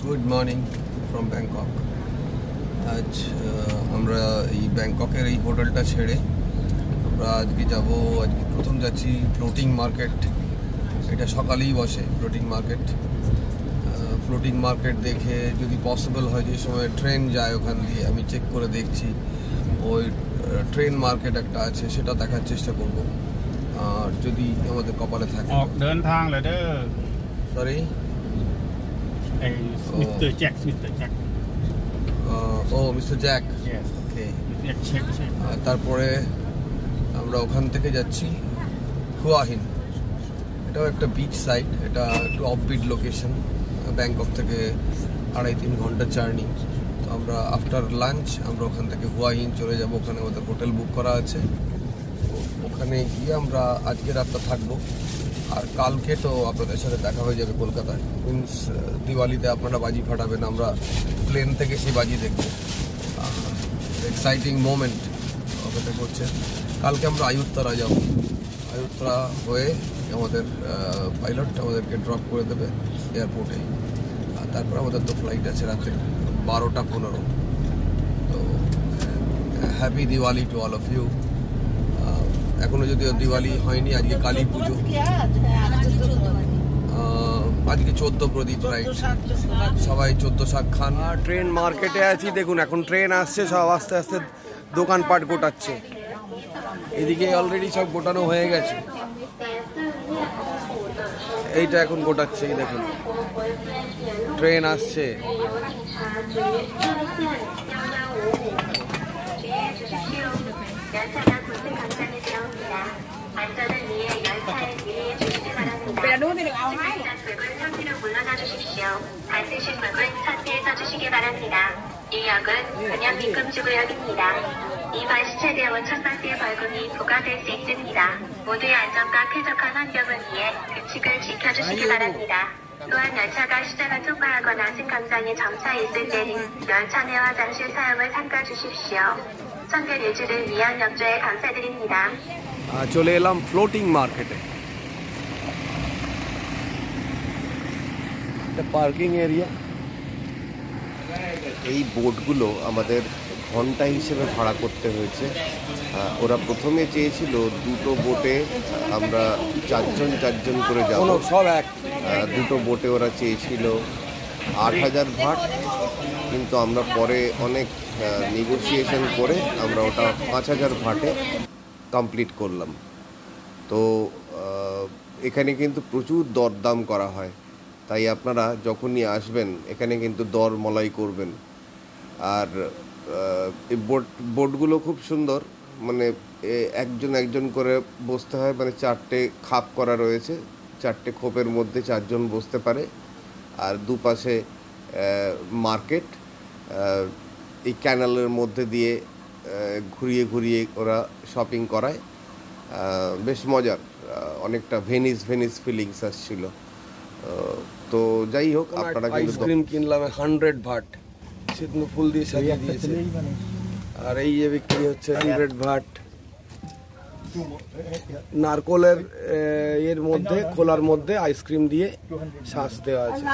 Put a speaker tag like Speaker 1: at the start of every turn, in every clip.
Speaker 1: Good morning from Bangkok. আজ আমরা এই ব্যাংককের এই হোটেলটা ছেড়ে আমরা আজকে প্রথম যাচ্ছি ফ্লোটিং মার্কেট। এটা সকালেই বসে ফ্লোটিং মার্কেট দেখে যদি পসিবল হয় যে সময় ট্রেন যায় ওখান দিয়ে আমি চেক করে দেখছি ওই ট্রেন মার্কেট একটা আছে সেটা দেখার চেষ্টা করব আর যদি আমাদের কপালে থাকে। Sorry
Speaker 2: Mr. Jack.
Speaker 1: Mister Jack. Okay, তারপরে আমরা ওখান থেকে যাচ্ছি হুয়া হিন। এটাও একটা বিচ সাইড, এটা একটু অফবিট লোকেশন, ব্যাংকক থেকে 2.5-3 ঘন্টা জার্নি। তো আমরা আফটার লাঞ্চ আমরা ওখান থেকে হুয়া হিন চলে যাব, ওখানে আমাদের হোটেল বুক করা আছে। ওখানে গিয়ে আমরা আজকে রাতটা থাকবো আর কালকে তো আপনাদের সাথে দেখা হয়ে যাবে কলকাতায়। মিনস দিওয়ালিতে আপনারা বাজি ফাটাবেন, আমরা প্লেন থেকে সেই বাজি দেখব। এক্সাইটিং মোমেন্ট অপেক্ষা করছে। কালকে আমরা আয়ুত্তরা যাব, আয়ুত্তরা হয়ে আমাদের পাইলট আমাদেরকে ড্রপ করে দেবে এয়ারপোর্টে। আর তারপর আমাদের তো ফ্লাইট আছে রাত্রে 12:15। তো happy Diwali to all of you. এখনো যদিও দিওয়ালি হয়নি, আজকে কালী পুজো, আজকে 14 প্রদীপ, রাইট? সবাই 14 শাক খান। ট্রেন মার্কেটে আছি, দেখুন এখন ট্রেন আসছে, সব আস্তে আস্তে দোকানপাট গোটাচ্ছে। এদিকে অলরেডি সব গোটানো হয়ে গেছে, এইটা এখন গোটাচ্ছে। এই দেখুন ট্রেন আসছে।
Speaker 3: 이 역은 그냥 입금지구역입니다. 이번 시차대원 1000바트의 벌금이 부과될 수 있습니다. 모두의 안전과 쾌적한 환경을 위해 규칙을 지켜주시기 바랍니다. 또한 열차가 시작을 통과하거나 승강장에 정차했을 때는 열차 내 화장실 사용을 삼가주십시오. 선결 유지를 위한 협조에 감사드립니다.
Speaker 1: চলে এলাম ফ্লোটিং মার্কেটে। Parking area.
Speaker 4: এই বোটগুলো আমাদের ঘন্টা হিসেবে ভাড়া করতে হয়েছে। ওরা প্রথমে চেয়েছিল দুটো বোটে আমরা চারজন করে যাব,
Speaker 1: সব এক।
Speaker 4: দুটো বোটে ওরা চেয়েছিল 8,000 ভাট, কিন্তু আমরা পরে অনেক নেগোসিয়েশন করে আমরা ওটা 5,000 ভাটে কমপ্লিট করলাম। তো এখানে কিন্তু প্রচুর দরদাম করা হয়, তাই আপনারা যখনই আসবেন এখানে কিন্তু দর মলাই করবেন। আর এই বোটগুলো খুব সুন্দর, মানে একজন করে বসতে হয়, মানে 4টে খাপ করা রয়েছে, 4টে খোপের মধ্যে 4 জন বসতে পারে। আর দুপাশে মার্কেট, এই ক্যানালের মধ্যে দিয়ে ঘুরিয়ে ওরা শপিং করায়। বেশ মজার, অনেকটা ভেনিস ফিলিংস আসছিল। তো যাই হোক, আপনারা
Speaker 1: আইসক্রিম কিনলাম 100 ভাট, সিদ্ধ ফুল দিয়ে সাজিয়ে দিয়েছে। আর এই যে বিক্রি হচ্ছে 100 ভাট, নারকলের এর মধ্যে খোলার মধ্যে আইসক্রিম দিয়ে শ্বাস দেওয়া আছে।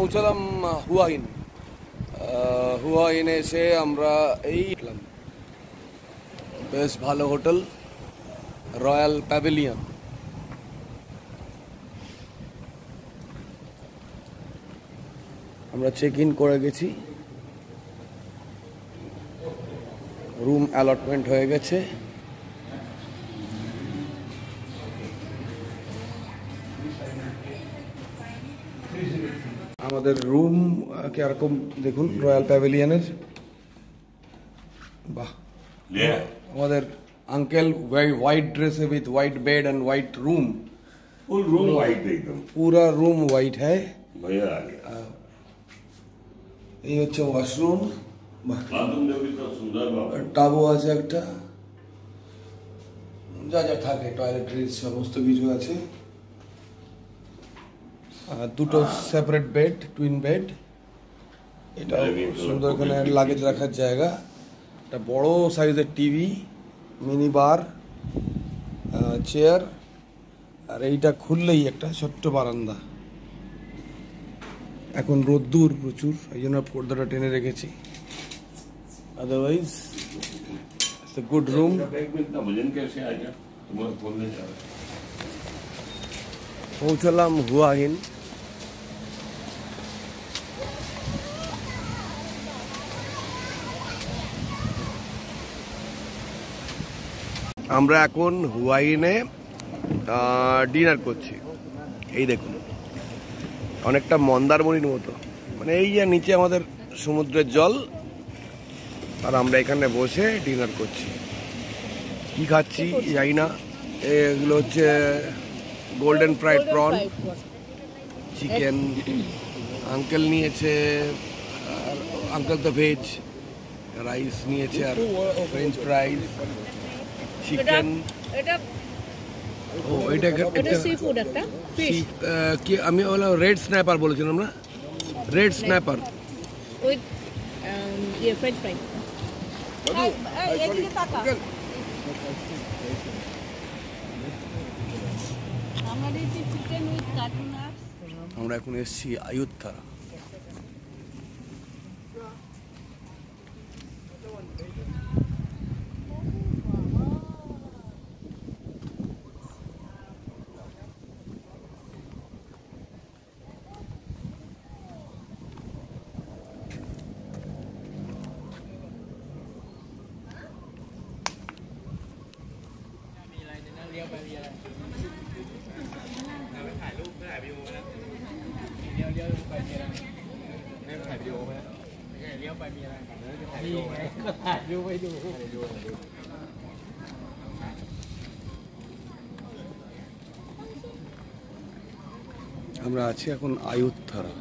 Speaker 1: পৌঁছালাম হুয়াহিন। হুয়াহিনে এসে আমরা এই বেশ ভালো হোটেল, রয়্যাল প্যাভিলিয়ন। আমরা চেক ইন করে গেছি, রুম অ্যালটমেন্ট হয়ে গেছে। আমাদের রুম কিরকম দেখুন, রয়্যাল প্যাভিলিয়নের। বাহ, আমাদের আঙ্কেল হোয়াইট ড্রেসে with white bed and white room.
Speaker 2: Full room white एकदम,
Speaker 1: पूरा रूम व्हाइट है।
Speaker 2: भैया आ गया।
Speaker 1: এই হচ্ছে ওয়াশরুম,
Speaker 2: बाथरूम देखो कितना सुंदर बाबा।
Speaker 1: টাবও আছে একটা, যা যা থাকে টয়লেট্রিজ সমস্ত কিছু আছে। দুটো সেপারেট বেড, টুইন বেড। এটা সুন্দর, এখানে লাগেজ রাখার জায়গা, একটা বড় সাইজের টিভি, মিনি বার, চেয়ার, আর এইটা খুললেই একটা ছোট্ট বারান্দা। এখন রোদ্দুর প্রচুর, এই জন্য পর্দাটা টেনে রেখেছি। Otherwise it's a good room.
Speaker 2: Bag में इतना वजन कैसे आ गया, तुम्हारा खोलने जा रहा है।
Speaker 1: পৌঁছালাম হুয়াহিন। আমরা এখন হুয়াহিনে ডিনার করছি। এই দেখুন, অনেকটা মন্দারমণির মতো, মানে এই যে নিচে আমাদের সমুদ্রের জল, আর আমরা এখানে বসে ডিনার করছি। কি খাচ্ছি জানি না, এগুলো হচ্ছে golden fried prawn, chicken. Uncle নিয়েছে, আর আঙ্কেল তো ভেজ, রাইস নিয়েছে, আর ফ্রেঞ্চ ফ্রাইজ, চিকেন। ও এটা কি আমি বললাম রেড স্ন্যাপার বলেছিলাম না, red snapper
Speaker 5: with French fry.
Speaker 1: আমরা এখন এসেছি আয়ুত্থারা। আমরা আছি এখন আয়ুত্থারা।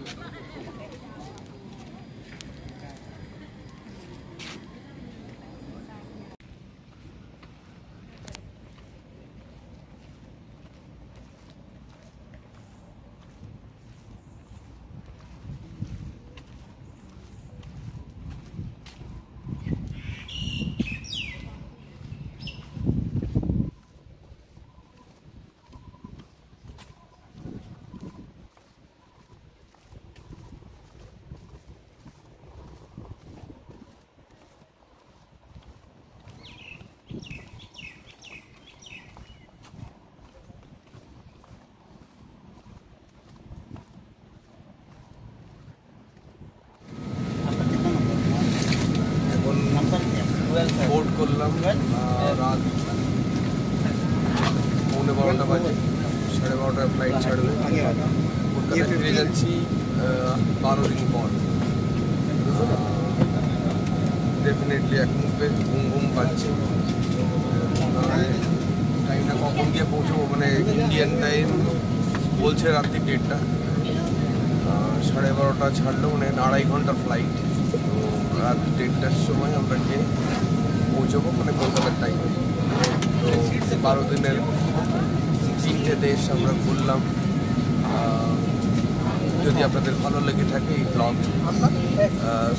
Speaker 1: বোর্ড করলাম রাত 12:15 বাজে, 12:30টায় ফ্লাইট ছাড়বে। কলকাতায় ফিরে যাচ্ছি 12 দিন পর। ডেফিনেটলি এখন বেশ ঘুম ঘুম পাচ্ছি, জানি না কখন গিয়ে পৌঁছবো। মানে ইন্ডিয়ান টাইম বলছে রাত্রি 1:30টা, 12:30 ছাড়লো, মানে 2.5 ঘন্টার ফ্লাইট। তো রাত 1:30টার সময় আমরা গিয়ে পৌঁছবো, মানে কলকাতার টাইমে। তো 12 দিনের 3টে দেশ আমরা ঘুরলাম। যদি আপনাদের ভালো লেগে থাকে এই ব্লগ,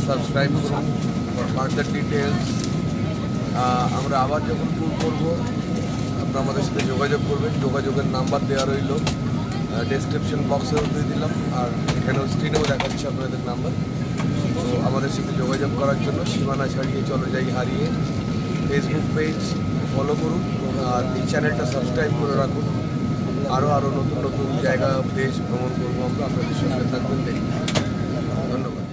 Speaker 1: সাবস্ক্রাইব করুন ফর ফার্দার ডিটেলস। আমরা আবার যখন ট্যুর করবো আপনারা আমাদের সাথে যোগাযোগ করবেন, যোগাযোগের নাম্বার দেওয়া রইল ডেসক্রিপশন বক্সেও দিয়ে দিলাম, আর এখানেও স্ক্রিনেও দেখাচ্ছি আপনাদের নাম্বার। তো আমাদের সাথে যোগাযোগ করার জন্য সীমানা ছাড়িয়ে চলো যাই হারিয়ে ফেসবুক পেজ ফলো করুন, আর এই চ্যানেলটা সাবস্ক্রাইব করে রাখুন। আরও নতুন নতুন জায়গা দেশ ভ্রমণ করবো আমরা, আপনাদের সঙ্গে থাকবেন, দেখুন। ধন্যবাদ।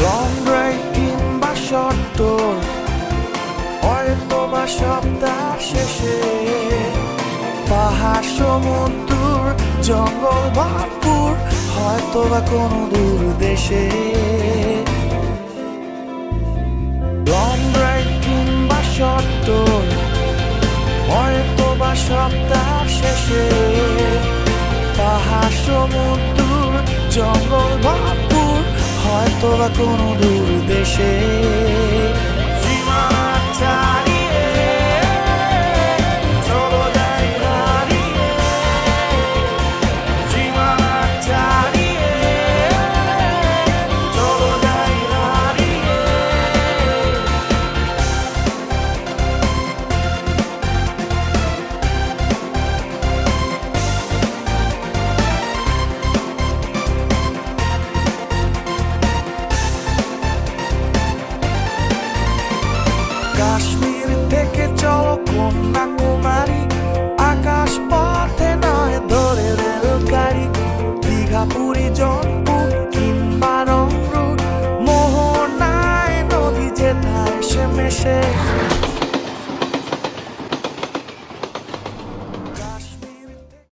Speaker 6: লং ড্রাইভ কিংবা শর্ট ট্যুর, হয়তো বা সপ্তাহ শেষে পাহাড় সমুদ্র জঙ্গল ভরপুর, হয়তো বা কোনো দূর দেশে। লং ড্রাইভ কিংবা শর্ট ট্যুর, হয়তো বা সপ্তাহ শেষে পাহাড় সমুদ্র জঙ্গল ভরপুর, হয়তো বা কোনো দূর দেশে। সীমানা